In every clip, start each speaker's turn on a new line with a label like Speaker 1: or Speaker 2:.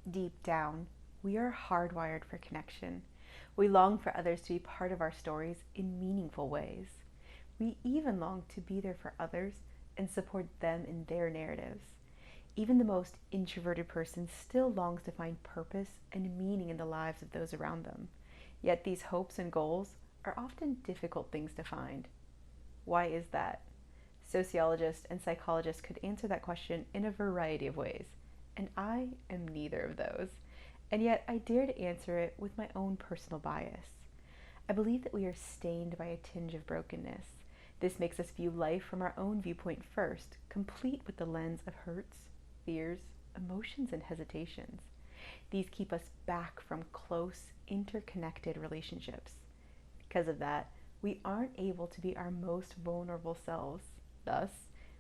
Speaker 1: Deep down, we are hardwired for connection. We long for others to be part of our stories in meaningful ways. We even long to be there for others and support them in their narratives. Even the most introverted person still longs to find purpose and meaning in the lives of those around them. Yet these hopes and goals are often difficult things to find. Why is that? Sociologists and psychologists could answer that question in a variety of ways, and I am neither of those. And yet I dare to answer it with my own personal bias. I believe that we are stained by a tinge of brokenness. This makes us view life from our own viewpoint first, complete with the lens of hurts, fears, emotions, and hesitations. These keep us back from close, interconnected relationships. Because of that, we aren't able to be our most vulnerable selves. Thus,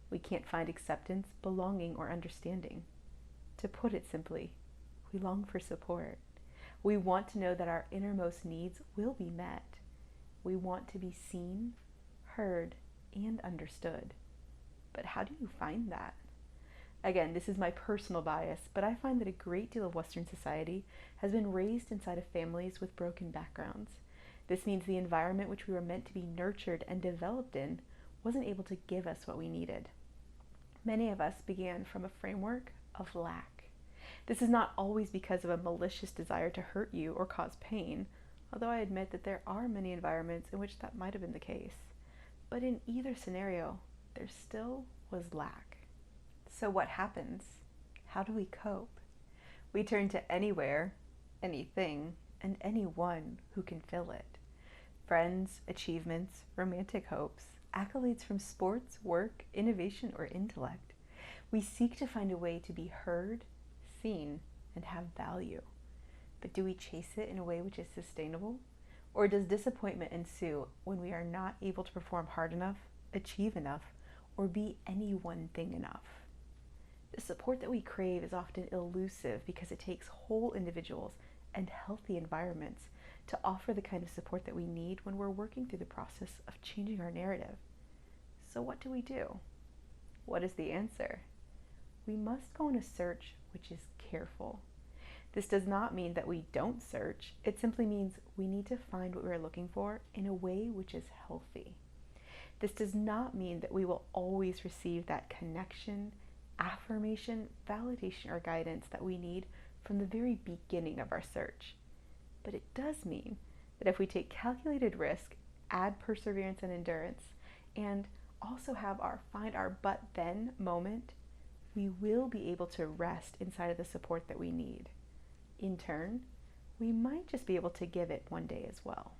Speaker 1: we can't find acceptance, belonging, or understanding. To put it simply, we long for support. We want to know that our innermost needs will be met. We want to be seen, heard, and understood. But how do you find that? Again, this is my personal bias, but I find that a great deal of Western society has been raised inside of families with broken backgrounds. This means the environment which we were meant to be nurtured and developed in wasn't able to give us what we needed. Many of us began from a framework of lack. This is not always because of a malicious desire to hurt you or cause pain, although I admit that there are many environments in which that might have been the case. But in either scenario, there still was lack. So what happens? How do we cope? We turn to anywhere, anything, and anyone who can fill it. Friends, achievements, romantic hopes, accolades from sports, work, innovation, or intellect. We seek to find a way to be heard, seen, and have value. But do we chase it in a way which is sustainable? Or does disappointment ensue when we are not able to perform hard enough, achieve enough, or be any one thing enough? The support that we crave is often elusive because it takes whole individuals and healthy environments to offer the kind of support that we need when we're working through the process of changing our narrative. So what do we do? What is the answer? We must go on a search which is careful. This does not mean that we don't search. It simply means we need to find what we're looking for in a way which is healthy. This does not mean that we will always receive that connection, affirmation, validation, or guidance that we need from the very beginning of our search. But it does mean that if we take calculated risk, add perseverance and endurance, and also have our find our but then moment, we will be able to rest inside of the support that we need. In turn, we might just be able to give it one day as well.